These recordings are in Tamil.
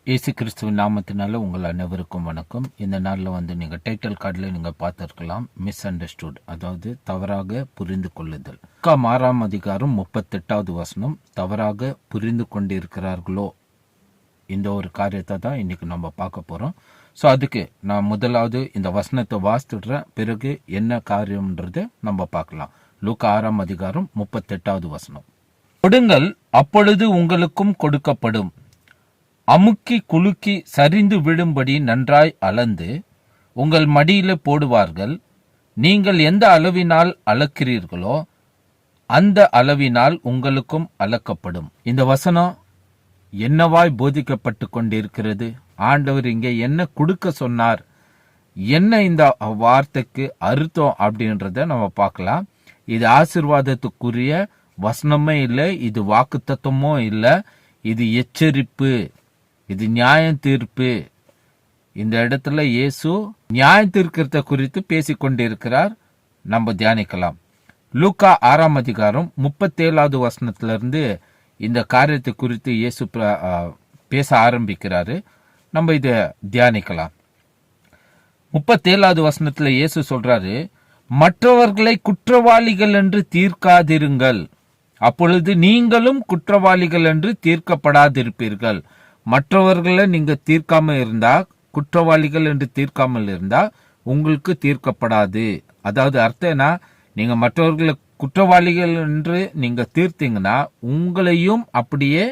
இயேசு கிறிஸ்துவின் நாமத்தினால உங்கள் அனைவருக்கும் வணக்கம். இந்த நாளில் நீங்கள் டைட்டில் கார்டில் நீங்கள் பார்த்துருக்கலாம், மிஸ் அண்டர்ஸ்டுட், அதாவது தவறாக புரிந்து கொள்ளுதல். 6ஆம் அதிகாரம் 38வது வசனம், தவறாக புரிந்து கொண்டிருக்கிறார்களோ, இந்த ஒரு காரியத்தை தான் இன்னைக்கு நம்ம பார்க்க போகிறோம். ஸோ அதுக்கு நான் முதலாவது இந்த வசனத்தை வாசித்துடுறேன், பிறகு என்ன காரியம்ன்றது நம்ம பார்க்கலாம். லூக்கா 6ஆம் அதிகாரம் 38வது வசனம். கொடுங்கள், அப்பொழுது உங்களுக்கும் கொடுக்கப்படும். அமுக்கி குலுக்கி சரிந்து விடும்படி நன்றாய் அளந்து உங்கள் மடியில போடுவார்கள். நீங்கள் எந்த அளவினால் அளக்கிறீர்களோ அந்த அளவினால் உங்களுக்கும் அளக்கப்படும். இந்த வசனம் என்னவாய் போதிக்கப்பட்டு கொண்டிருக்கிறது? ஆண்டவர் இங்கே என்ன கொடுக்க சொன்னார், என்ன இந்த வார்த்தைக்கு அர்த்தம் அப்படின்றத நம்ம பார்க்கலாம். இது ஆசீர்வாதத்துக்குரிய வசனமே இல்லை, இது வாக்கு தத்துவமோ இல்லை, இது எச்சரிப்பு, இது நியாய தீர்ப்பு. இந்த இடத்துல இயேசு நியாய தீர்க்கிறத குறித்து பேசிக்கொண்டிருக்கிறார். நம்ம தியானிக்கலாம். லூக்கா 6ஆம் அதிகாரம் 37வது வசனத்திலிருந்து இந்த காரியத்தை குறித்து இயேசு பேச ஆரம்பிக்கிறாரு. நம்ம இதை தியானிக்கலாம். 37வது வசனத்துல இயேசு சொல்றாரு, மற்றவர்களை குற்றவாளிகள் என்று தீர்க்காதிருங்கள், அப்பொழுது நீங்களும் குற்றவாளிகள் என்று தீர்க்கப்படாதிருப்பீர்கள். மற்றவர்களை நீங்க தீர்க்காம இருந்தா, குற்றவாளிகள் என்று தீர்க்காமல் இருந்தா உங்களுக்கு தீர்க்கப்படாது. அதாவது அர்த்தம் என்ன, நீங்க மற்றவர்களை குற்றவாளிகள் என்று நீங்க தீர்த்தீங்கன்னா உங்களையும் அப்படியே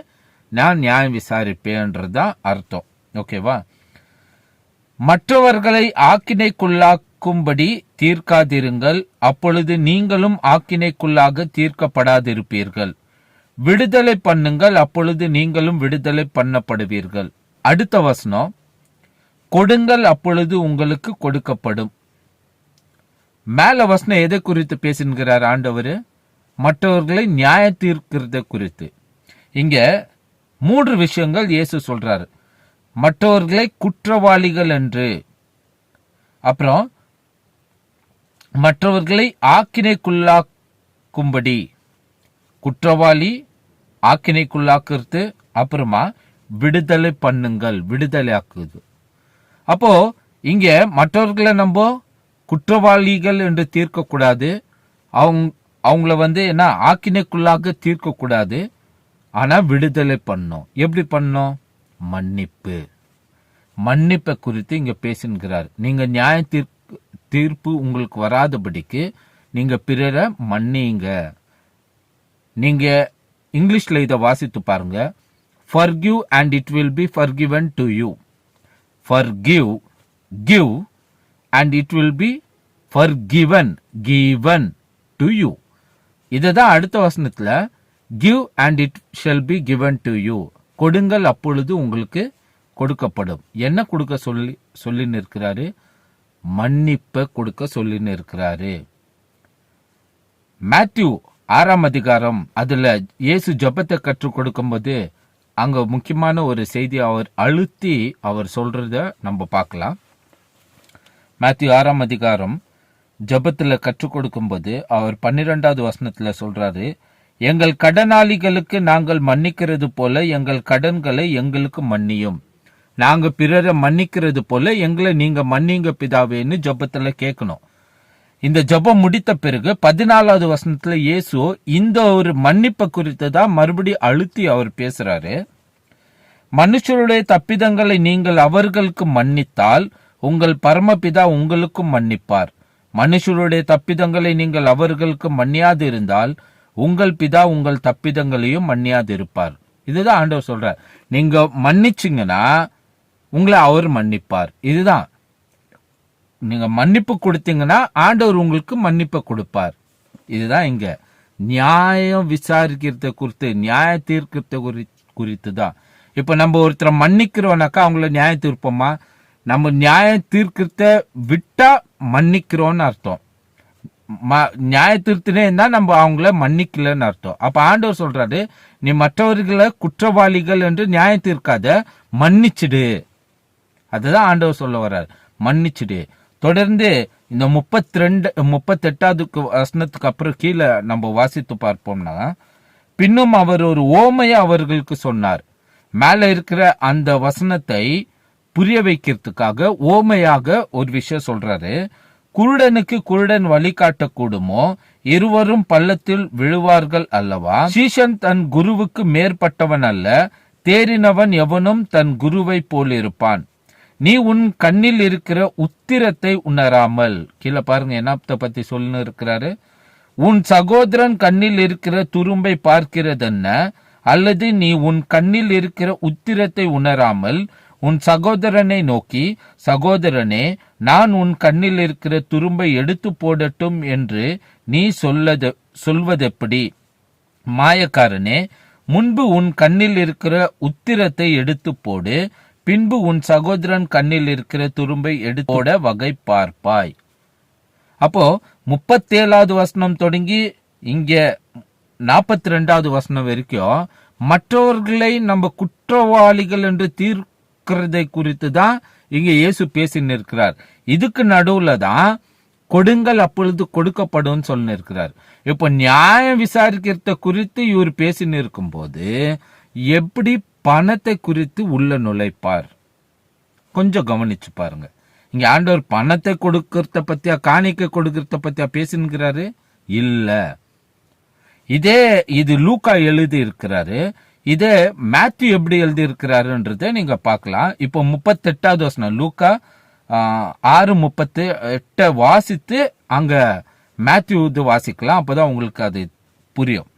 நான் நியாயம் விசாரிப்பேன்றதுதான் அர்த்தம். ஓகேவா? மற்றவர்களை ஆக்கினைக்குள்ளாக்கும்படி தீர்க்காதிருங்கள், அப்பொழுது நீங்களும் ஆக்கினைக்குள்ளாக தீர்க்கப்படாதிருப்பீர்கள். விடுதலை பண்ணுங்கள், அப்பொழுது நீங்களும் விடுதலை பண்ணப்படுவீர்கள். அடுத்த வசனம், கொடுங்கள், அப்பொழுது உங்களுக்கு கொடுக்கப்படும். மேல வசனம் எதை குறித்து பேசுகிறார் ஆண்டவர்? மற்றவர்களை நியாய தீர்க்கிறத குறித்து. இங்க 3 விஷயங்கள் இயேசு சொல்றாரு. மற்றவர்களை குற்றவாளிகள் என்று, அப்புறம் மற்றவர்களை ஆக்கினைக்குள்ளாக்கும்படி, குற்றவாளி ஆக்கினைக்குள்ளாக்குறது, அப்புறமா விடுதலை பண்ணுங்கள், விடுதலை ஆக்குது. அப்போ இங்க மற்றவர்களை நம்ம குற்றவாளிகள் என்று தீர்க்க கூடாது, அவங்கள என்ன ஆக்கினைக்குள்ளாக தீர்க்க கூடாது, ஆனா விடுதலை பண்ணோம். எப்படி பண்ணோம்? மன்னிப்பு, மன்னிப்பை குறித்து இங்க பேசுகிறார். நீங்க நியாய தீர்ப்பு உங்களுக்கு வராதபடிக்கு நீங்க பிறரை மன்னிங்க. நீங்க இங்கிலீஷ்ல இதை வாசித்து பாருங்க. forgive and it will be forgiven to you. forgive, give and it will be forgiven, given to you. இதுதான் அடுத்த வசனத்துல give and it shall be given to you. கொடுங்கள், அப்பொழுது உங்களுக்கு கொடுக்கப்படும். என்ன கொடுக்க சொல்லி இருக்கிறாரு? மன்னிப்பை கொடுக்க சொல்லி இருக்கிறாரு. மேத்யூ 6ஆம் அதிகாரம், அதுல இயேசு ஜெபத்தை கற்றுக் கொடுக்கும் போது அங்க முக்கியமான ஒரு செய்தி அவர் அழுத்தி அவர் சொல்றத நம்ம பார்க்கலாம். மேத்யூ 6ஆம் அதிகாரம் ஜெபத்துல கற்றுக் கொடுக்கும் போது அவர் 12வது வசனத்துல சொல்றாரு, எங்கள் கடனாளிகளுக்கு நாங்கள் மன்னிக்கிறது போல எங்கள் கடன்களை எங்களுக்கு மன்னியும், நாங்க பிறரை மன்னிக்கிறது போல எங்களை நீங்க மன்னிங்க பிதாவேன்னு ஜெபத்துல கேட்கணும். இந்த ஜெபம் முடித்த பிறகு 14வது வசனத்துல இயேசு இந்த ஒரு மன்னிப்பை குறித்து தான் மறுபடி அழுத்தி அவர் பேசுறாரு. மனுஷருடைய தப்பிதங்களை நீங்கள் அவர்களுக்கு மன்னித்தால் உங்கள் பரமபிதா உங்களுக்கும் மன்னிப்பார். மனுஷருடைய தப்பிதங்களை நீங்கள் அவர்களுக்கு மன்னியாதிருந்தால் உங்கள் பிதா உங்கள் தப்பிதங்களையும் மன்னியாதிருப்பார். இதுதான் ஆண்டவர் சொல்றார். நீங்க மன்னிச்சிங்கன்னா உங்களை அவர் மன்னிப்பார். இதுதான், நீங்க மன்னிப்பு கொடுத்தீங்கன்னா ஆண்டவர் உங்களுக்கு மன்னிப்பை கொடுப்பார். இதுதான் இங்க நியாயம் விசாரிக்கிறத குறித்து, நியாய தீர்க்கிறத குறித்து தான். இப்ப நம்ம ஒருத்தரை மன்னிக்கிறோம்னாக்கா அவங்கள நியாய தீர்ப்போமா? நம்ம நியாய தீர்க்கிறத விட்டா மன்னிக்கிறோம்னு அர்த்தம். நியாய தீர்த்தினே இருந்தா நம்ம அவங்கள மன்னிக்கலன்னு அர்த்தம். அப்ப ஆண்டவர் சொல்றாரு, நீ மற்றவர்களை குற்றவாளிகள் என்று நியாய தீர்க்காத, மன்னிச்சிடு. அதுதான் ஆண்டவர் சொல்ல வர்றாரு, மன்னிச்சிடு. தொடர்ந்து இந்த 38வது வசனத்துக்கு அப்புறம் கீழே நம்ம வாசித்து பார்ப்போம்னா, பின்னும் அவர் ஒரு ஓமையை அவர்களுக்கு சொன்னார். மேல இருக்கிற அந்த வசனத்தை புரிய வைக்கிறதுக்காக ஓமையாக ஒரு விஷயம் சொல்றாரு. குருடனுக்கு குருடன் வழிகாட்டக்கூடுமோ? இருவரும் பள்ளத்தில் விழுவார்கள் அல்லவா? சீஷன் தன் குருவுக்கு மேற்பட்டவன் அல்ல, தேறினவன் எவனும் தன் குருவை போலிருப்பான். நீ உன் கண்ணில் இருக்கிற உத்திரத்தை உணராமல், கீழே பாருங்க என்னத்தை பத்தி சொல்லு இருக்கிறாரு. உன் சகோதரன் கண்ணில் இருக்கிற துரும்பை பார்க்கிறதென்ன? அல்லது நீ உன் கண்ணில் இருக்கிற உத்திரத்தை உணராமல் உன் சகோதரனை நோக்கி, சகோதரனே, நான் உன் கண்ணில் இருக்கிற துரும்பை எடுத்து போடட்டும் என்று நீ சொல்வதெப்படி? மாயக்காரனே, முன்பு உன் கண்ணில் இருக்கிற உத்திரத்தை எடுத்து போடு, பின்பு உன் சகோதரன் கண்ணில் இருக்கிற துரும்பை எடுத்து போட வகை பார்ப்பாய். அப்போ 37வது வசனம் தொடங்கி இங்க 42வது வசனம் வரைக்கும் மற்றவர்களை நம்ம குற்றவாளிகள் என்று தீர்க்கிறதை குறித்து தான் இங்க இயேசு பேசின்னு இருக்கிறார். இதுக்கு நடுவுல தான் கொடுங்கள் அப்பொழுது கொடுக்கப்படும் சொல்லி இருக்கிறார். இப்போ நியாயம் விசாரிக்கிறத குறித்து இவர் பேசின்னு இருக்கும் போது எப்படி பணத்தை குறித்து உள்ள நுழைப்பார்? கொஞ்சம் கவனிச்சு பாருங்க. இங்க ஆண்டவர் பணத்தை கொடுக்கறத பத்தியா காணிக்கை கொடுக்கறத பத்தியா பேசினுக்கிறாரு? இல்ல. இது லூக்கா எழுதி இருக்கிறாரு. இதே மேத்யூ எப்படி எழுதி இருக்கிறாருன்றத நீங்க பார்க்கலாம். இப்போ 38வது வசனம் லூக்கா 6:38 வாசித்து அங்க மேத்யூ இது வாசிக்கலாம். அப்பதான் உங்களுக்கு அது புரியும்.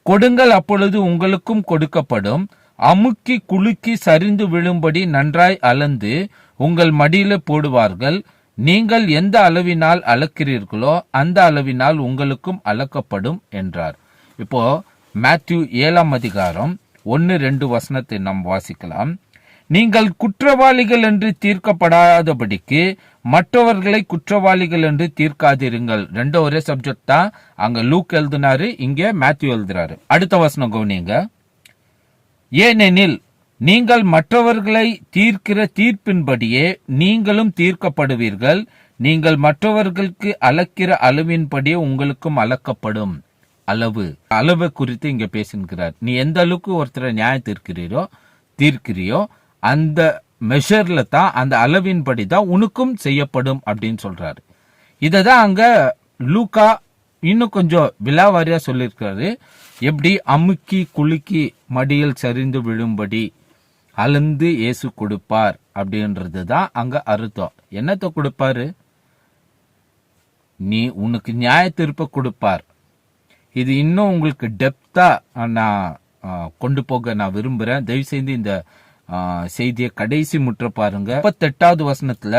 கொடுங்கள் அப்பொழுது உங்களுக்கும் கொடுக்கப்படும், அமுக்கி குலுக்கி சரிந்து விழும்படி நன்றாய் அளந்து உங்கள் மடியில போடுவார்கள். நீங்கள் எந்த அளவினால் அளக்கிறீர்களோ அந்த அளவினால் உங்களுக்கும் அளக்கப்படும் என்றார். இப்போ மேத்யூ 7ஆம் அதிகாரம் 1-2 வசனத்தை நாம் வாசிக்கலாம். நீங்கள் குற்றவாளிகள் என்று தீர்க்கப்படாதபடிக்கு மற்றவர்களை குற்றவாளிகள் என்று தீர்க்காதிருங்கள். ரெண்டும் ஒரே சப்ஜெக்ட் தான். அங்க லூக் எழுதினாரு, இங்க மேத்யூ எழுதுறாரு. அடுத்த வசனம் கவனிங்க. ஏனெனில் நீங்கள் மற்றவர்களை தீர்க்கிற தீர்ப்பின்படியே நீங்களும் தீர்க்கப்படுவீர்கள். நீங்கள் மற்றவர்களுக்கு அளக்கிற அளவின்படியே உங்களுக்கும் அளக்கப்படும். அளவு குறித்து இங்க பேசுகிறார். நீ எந்த அளவுக்கு ஒருத்தரை நியாயம் தீர்க்கிறியோ அந்த மெஷர்ல தான், அந்த அளவின்படி தான் உனக்கும் செய்யப்படும் அப்படின்னு சொல்றாரு. இததான் அங்க லூக்கா இன்னும் கொஞ்சம் விலாவாரியா சொல்லியிருக்காரு. எப்படி அமுக்கி குலுக்கி மடியில் சரிந்து விழும்படி அளந்து இயேசு கொடுப்பார் அப்படின்றது தான் அங்க அர்த்தம். என்னத்தை கொடுப்பாரு? நீ உனக்கு நியாய தீர்ப்பை கொடுப்பார். இது இன்னும் உங்களுக்கு டெப்தா நான் கொண்டு போக நான் விரும்புறேன். தயவு செய்து இந்த செய்தியை கடைசி முற்ற பாருங்க. 38வது வசனத்துல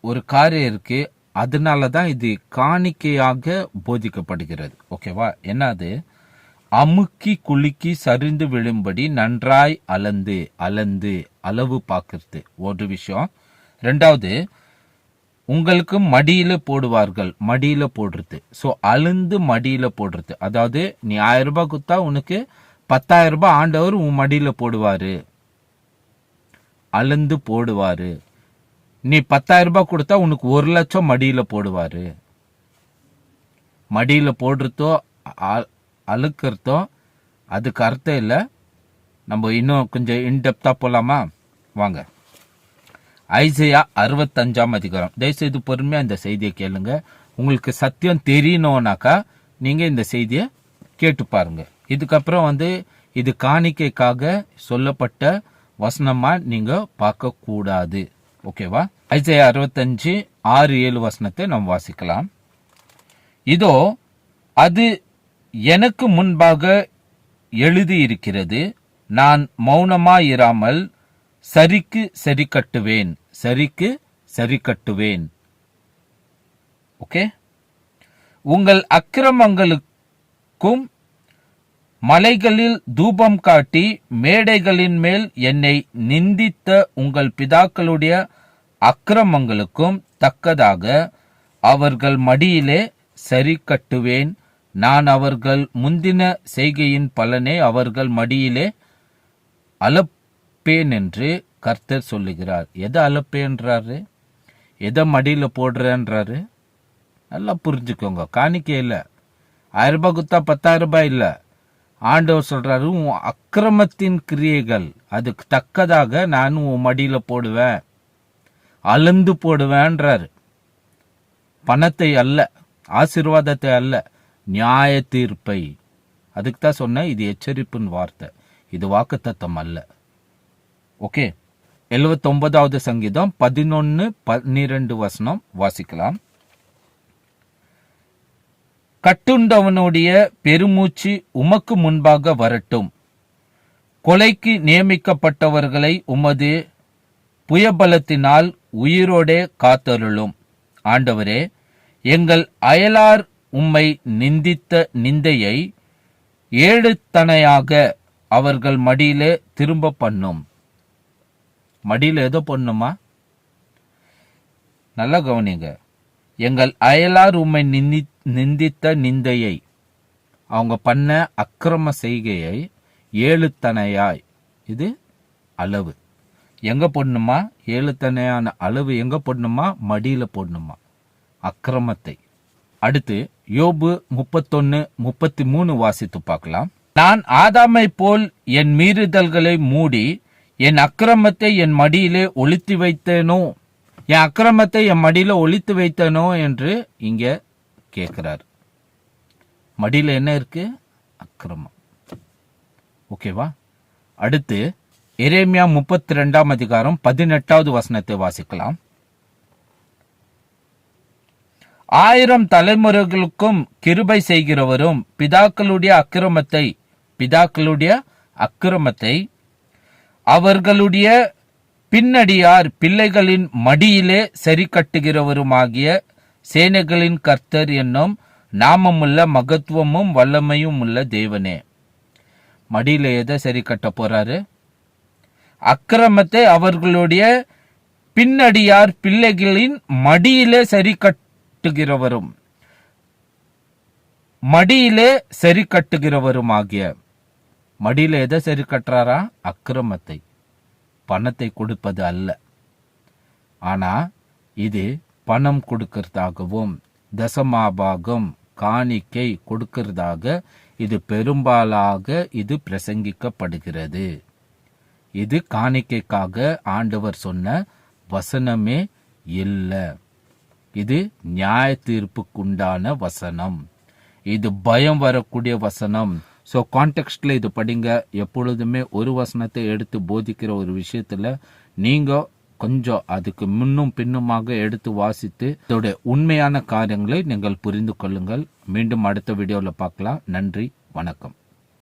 ஒரு காரியம் இருக்கு. அதனாலதான் இது காணிக்கையாக போதிக்கப்படுகிறது. ஓகேவா? என்னது? அமுக்கி குலுக்கி சரிந்து விழும்படி நன்றாய் அளந்து அளவு பார்க்கறது ஒரு விஷயம். ரெண்டாவது, உங்களுக்கு மடியில போடுவார்கள். மடியில போடுறது, சோ அழுந்து மடியில போடுறது. அதாவது நீ 1000 ரூபாய் கொடுத்தா உனக்கு 10,000 ரூபாய் ஆண்டவர் உன் மடியில போடுவாரு, அழுந்து போடுவாரு. நீ 10,000 ரூபாய் கொடுத்தா உனக்கு 1,00,000 மடியில போடுவாரு. மடியில போடுறதோ அழுக்கிறதோ அதுக்கு அர்த்தம் இல்லை. நம்ம இன்னும் கொஞ்சம் இன்டெப்தா போலாமா? வாங்க. ஐசையா 65ஆம் அதிகாரம். தயவுசெய்து பொறுமையா இந்த செய்தியை கேளுங்க. உங்களுக்கு சத்தியம் தெரியணும்னாக்கா நீங்க இந்த செய்தியை கேட்டு பாருங்க. இதுக்கப்புறம் இது காணிக்கைக்காக சொல்லப்பட்ட வசனமா நீங்க பார்க்க கூடாது. ஓகேவா? ஐசையா 65:6-7 வசனத்தை நாம் வாசிக்கலாம். இதோ அது எனக்கு முன்பாக எழுதியிருக்கிறது, நான் மௌனமாயிராமல் சரிக்கு சரி கட்டுவேன். சரிக்கு சரி கட்டுவேன். ஓகே. உங்கள் அக்கிரமங்களுக்கும் மலைகளில் தூபம் காட்டி மேடைகளின் மேல் என்னை நிந்தித்த உங்கள் பிதாக்களுடைய அக்கிரமங்களுக்கும் தக்கதாக அவர்கள் மடியிலே சரி கட்டுவேன். நான் அவர்கள் முந்தின செய்கையின் பலனை அவர்கள் மடியிலே அளப்பேன் என்று கர்த்தர் சொல்லுகிறார். எதை அளப்பேன்றாரு? எதை மடியில போடுறேன்றாரு? நல்லா புரிஞ்சுக்கோங்க. காணிக்கை இல்ல, 1000 ரூபாய் குத்தா 10,000 ரூபாய் இல்ல, ஆண்டவர் சொல்றாரு, உன் அக்கிரமத்தின் கிரியைகள் அதுக்கு தக்கதாக நான் உன் மடியில போடுவேன், அளந்து போடுவேன்றாரு. பணத்தை அல்ல, ஆசீர்வாதத்தை அல்ல, நியாய தீர்ப்பை. அதுக்கு தான் சொன்ன இது எச்சரிப்பின் வார்த்தை, இது வாக்குத்தத்தம் அல்ல. ஓகே, 79வது சங்கீதம் 11-12 வசனம் வாசிக்கலாம். கட்டுண்டவனுடைய பெருமூச்சு உமக்கு முன்பாக வரட்டும், கொலைக்கு நியமிக்கப்பட்டவர்களை உமது புயபலத்தினால் உயிரோடே காத்தருளும். ஆண்டவரே, எங்கள் அயலார் உம்மை நிந்தித்த நிந்தையை 7 தனையாக அவர்கள் மடியிலே திரும்ப பண்ணும். மடியில ஏதோ பண்ணுமா? நல்லா கவனிங்க. எங்கள் அயலார் உம்மை நிந்தித்த நிந்தையை, அவங்க பண்ண அக்கிரம செய்கையை 7 தனையாய், இது அளவு எங்க போடணுமா? 7 தனையான அளவு எங்க போடணுமா? மடியில போடணுமா அக்கிரமத்தை. அடுத்து யோபு 31-33 வாசித்து பார்க்கலாம். நான் ஆதாமை போல் என் மீறுதல்களை மூடி என் அக்கிரமத்தை என் மடியிலே ஒளித்து வைத்தேனோ, என் அக்கிரமத்தை என் மடியில ஒளித்து வைத்தேனோ என்று இங்க கேட்கிறார். மடியில என்ன இருக்கு? அக்கிரமம். ஓகேவா? அடுத்து எரேமியா 32ஆம் அதிகாரம் 18வது வசனத்தை வாசிக்கலாம். 1000 தலைமுறைகளுக்கும் கிருபை செய்கிறவரும் பிதாக்களுடைய அக்கிரமத்தை அவர்களுடைய பின்னடியார் பிள்ளைகளின் மடியிலே சரி கட்டுகிறவருமாகிய சேனைகளின் கர்த்தர் என்னும் நாமமுள்ள மகத்துவமும் வல்லமையும் உள்ள தேவனே. மடியில எதை சரி கட்ட போறாரு? அக்கிரமத்தை அவர்களுடைய பின்னடியார் பிள்ளைகளின் மடியிலே சரி கட்டுகிறவரும், மடியிலே சரி கட்டுகிறவருமாகிய. மடியில எதை சரி கட்டுறாரா? அக்கிரமத்தை. பணத்தை கொடுப்பது அல்ல. ஆனா இது பணம் கொடுக்கிறதாகவும் தசமாபாகம் காணிக்கை கொடுக்கிறதாக இது பெரும்பாலாக இது பிரசங்கிக்கப்படுகிறது. இது காணிக்கைக்காக ஆண்டவர் சொன்ன வசனமே இல்லை. இது நியாய தீர்ப்புக்குண்டான வசனம். இது பயம் வரக்கூடிய வசனம். ஸோ கான்டெக்ஸ்ட்ல இது படிங்க. எப்பொழுதுமே ஒரு வசனத்தை எடுத்து போதிக்கிற ஒரு விஷயத்துல நீங்க கொஞ்சம் அதுக்கு முன்னும் பின்னுமாக எடுத்து வாசித்து இதோட உண்மையான காரியங்களை நீங்கள் புரிந்து கொள்ளுங்கள். மீண்டும் அடுத்த வீடியோவில் பார்க்கலாம். நன்றி, வணக்கம்.